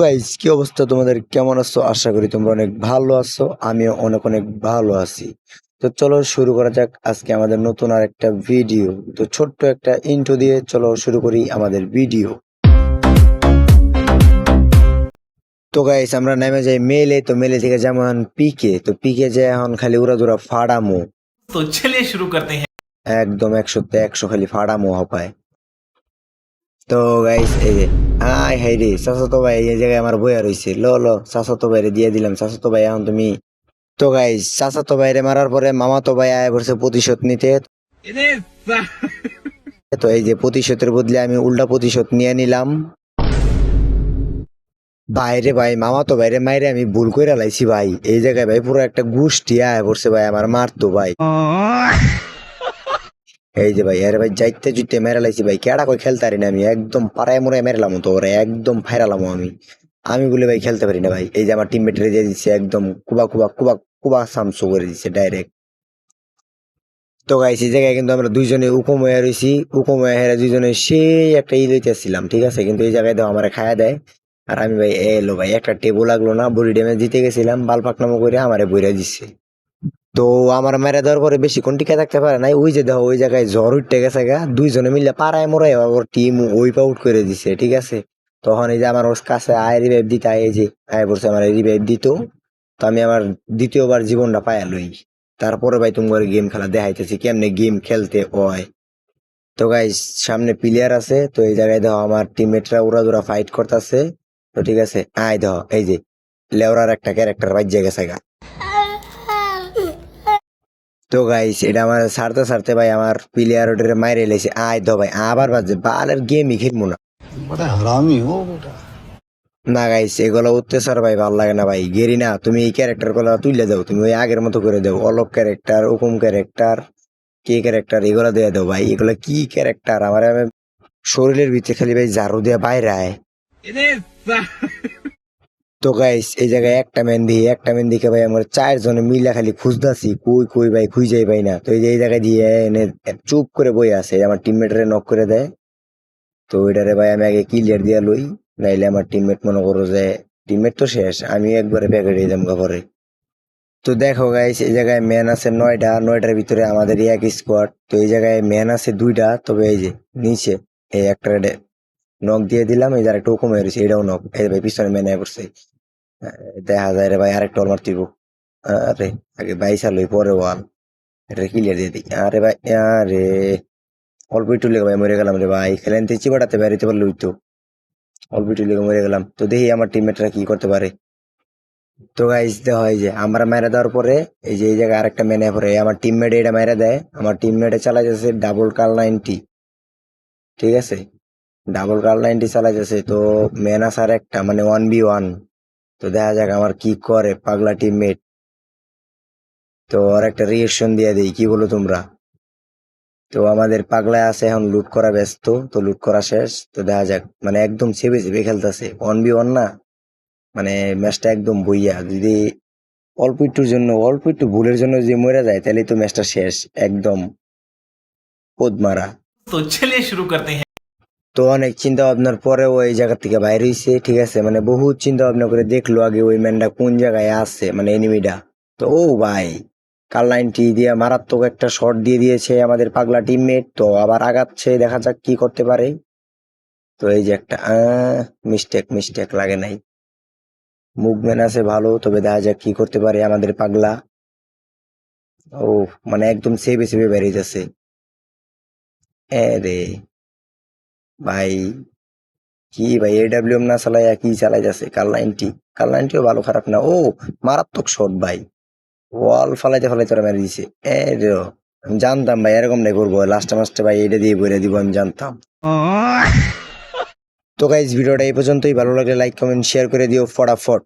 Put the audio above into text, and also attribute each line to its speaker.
Speaker 1: Guys, কি অবস্থা তোমাদের? কেমন আছো? আশা করি তোমরা অনেক ভালো আছো। আমিও অনেক অনেক ভালো আছি। তো চলো শুরু করা যাক আজকে আমাদের নতুন আর একটা ভিডিও। তো ছোট্ট একটা ইন্ট্রো দিয়ে চলো শুরু করি আমাদের ভিডিও। তো গাইস, আমরা নেমে যাই মেলে। তো মেলে থেকে যেমন পিকে, তো পিকে যে এখন খালি উড়াদুরা ফাড়ামো।
Speaker 2: तो चलिए शुरू करते हैं।
Speaker 1: একদম 100তে 100 খালি ফাড়ামো হপায়। তো গাইস, এই যে হাই হাই রে চাচাতো ভাই এই জায়গায় আমার বইয়া রইছে। লো চাচাতো ভাইরে দিয়ে দিলাম। চাচাতো ভাই এখন তুমি। তো গাইস, চাচাতো ভাইরে মারার পরে মামাতো ভাই আয় পড়ছে প্রতিশোধ নিতে। তো এই যে প্রতিশোধের বদলে আমি উল্টা প্রতিশোধ নিয়ে নিলাম। বাইরে ভাই, মামাতো ভাইরে মাইরে আমি ভুল কইরা লাইছি ভাই। এই জায়গায় ভাই পুরো একটা গোষ্ঠী আয় পড়ছে ভাই, আমার মারতো ভাই। এই যে ভাই, আরে ভাই যাইতে জুইতে মেরে লাইছি ভাই। কেডা কই খেলতে পারি না আমি, একদম পাড়ায় মোড়ায় মেরেলাম। তো ওরে একদম ফাইরালাম আমি। আমি বলে ভাই খেলতে পারি না ভাই। এই যে আমার টিমমেটরে দিয়ে দিচ্ছে একদম কুবা কুবা কুবা কুবা সামসু করে দিচ্ছে ডাইরেক্ট। তো গাইস, এই জায়গায় কিন্তু আমরা দুইজনে উপময়া রয়েছি। উপময়া হেরা দুইজনে সেই একটা লইতেছিলাম, ঠিক আছে। কিন্তু এই জায়গায় তো আমার খায়া দেয়। আর আমি ভাই এলো ভাই, একটা টেবল লাগলো না, বডি ড্যামেজ দিতে গেছিলাম, বাল পাকনামো করে আমারে বইরা দিচ্ছে। তো আমার মেরে দেওয়ার পরে বেশিক্ষণ টিকে থাকতে পারে নাই। ওই যে দেখো ওই জায়গায় জ্বর উঠতে গেছে গা, দুইজনে মিলে পাড়ায় মোড়ায় ওর টিম ওয়াইপ আউট করে দিছে, ঠিক আছে। তখন এই যে আমার ওর কাছে আয় রিভাইভ দিতে আয়, এই যে আয় বলছে আমার রিভাইভ দিত। তো আমি আমার দ্বিতীয়বার জীবনটা পায়া লই। তারপরে ভাই তোমার গেম খেলা দেখাইতেছি কেমনে গেম খেলতে হয়। তো গাইস, সামনে প্লেয়ার আছে। তো এই জায়গায় দেখো আমার টিমমেটরা উড়াদুরা ফাইট করতেছে। তো ঠিক আছে, আয় দেখো এই যে লেওরার একটা ক্যারেক্টার বাজ্যে গেছে গা। তো গাইস, এটা আমার সারতে সারতে ভাই আমার প্লেয়ার ওটারে মাইরে লেছে। আয় দো ভাই, আবার বাজে বালের গেমই খেলবো না।
Speaker 3: बड़ा हरामी हो बेटा।
Speaker 1: না গাইস, এগুলো অত্যাচার ভাই, ভালো লাগে না ভাই। গেরি না, তুমি এই ক্যারেক্টার গুলো তুলে দাও, তুমি ওই আগের মতো করে দাও। অলক ক্যারেক্টার, হুকুম ক্যারেক্টার, কে ক্যারেক্টার, এগুলো দিয়ে দাও ভাই। এগুলো কি ক্যারেক্টার আমার শরীরের ভিতরে খালি ভাই ঝাড়ু দিয়ে বাইরে আয়। তো গাইস, এই জায়গায় একটা ম্যান দিকে ভাই আমার 4 জনে মিলা খালি খুঁজতাছি, কই কই ভাই খুঁজেই পাই না। তো এই যে এই জায়গায় দিয়ে এনে চুপ করে বই আছে, আমার টিমমেটরে নক করে দেয়। তো ওইটারে ভাই আমি আগে ক্লিয়ার দিয়া লই, নাইলে আমার টিমমেট মনে করো যে টিমমেট তো শেষ, আমি একবারে প্যাকেট হয়ে যাবো পরে। তো দেখো গাইস, এই জায়গায় ম্যান আছে 9টা, 9টার ভিতরে আমাদের এক স্কোয়াড। তো এই জায়গায় ম্যান আছে 2টা, তবে এই যে নিচে এই একটা নক দিয়ে দিলাম। এই যার একটা কমে রয়েছে, এটাও নক। এই ভাই পিছনে ম্যান পড়ছে। দেখা যায় রে ভাই, আরেকটা ওর মারতেইব। আরে আগে বাইসা লই পরে ওয়াল, এটা ক্লিয়ার দিয়ে দিই। আরে ভাই, আরে অল্প একটু লেগে ভাই মরে গেলাম রে ভাই। খেলেন চিবাটাতে বেরোতে পারলে হইতো। অল্প একটু লেগে মরে গেলাম। তো দেখি আমার টিমমেটরা কি করতে পারে। তো গাইস দেখা হয় যে আমরা মেরে দেওয়ার পরে এই যে এই জায়গায় আরেকটা মেনে পরে আমার টিমমেট এটা মেরে দেয়। আমার টিমমেটে চালাই যাচ্ছে ডাবল কাল 90, ঠিক আছে। ডাবল কাল 90 চালাই যাচ্ছে। তো মেন আসার একটা মানে 1v1। তো দেখা যাক আমার কি করে পাগলা টিমমেট। তো আর একটা রিয়েকশন দিয়ে দিই, কি বলো তোমরা? তো আমাদের পাগলায় আছে এখন লুট করা ব্যস্ত। তো লুট করা শেষ। তো দেখা যাক, মানে একদম চেপে চেপে খেলতেছে 1v1 না, মানে ম্যাচটা একদম বইয়া। যদি অল্প একটুর জন্য, অল্প একটু ভুলের জন্য যদি মরে যায় তাহলে তো ম্যাচটা শেষ একদম পোদ মারা।
Speaker 2: तो चलिए शुरू करते हैं।
Speaker 1: তো অনেক চিন্তা ভাবনার পরে ওই জায়গা থেকে বাইরে হয়েছে, ঠিক আছে। মানে বহুত চিন্তা ভাবনা করে দেখলো আগে ওই ম্যানটা কোন জায়গায় আছে, মানে এনিমিটা। তো ও ভাই, কাল 90 দিয়ে মারাত্মক একটা শট দিয়ে দিয়েছে আমাদের পাগলা টিমমেট। তো আবার আগাচ্ছে, দেখা যাক কি করতে পারে। তো এই যে একটা মিস্টেক মিস্টেক লাগে নাই, মুভমেন্ট আছে ভালো। তবে দেখা যাক কি করতে পারে আমাদের পাগলা। ও মানে একদম সেভে সেভে বেরিয়ে যাচ্ছে। রে ভাই, কি ভাই এডাব্লিউএম না চালাই কি চালাই যাচ্ছে। কাল 90 ভালো খারাপ না। ও মারাত্মক শট ভাই, ওয়াল ফালাইতে ফালাইতে ওরা মেরে দিছে। রে আমি জানতাম ভাই এরকম নাই করবো, লাস্টে মাস্টে ভাই এটা দিয়ে বইরা দিব, আমি জানতাম। তো গাইজ, ভিডিওটা এই পর্যন্তই। ভালো লাগলে লাইক কমেন্ট শেয়ার করে দিও ফটাফট।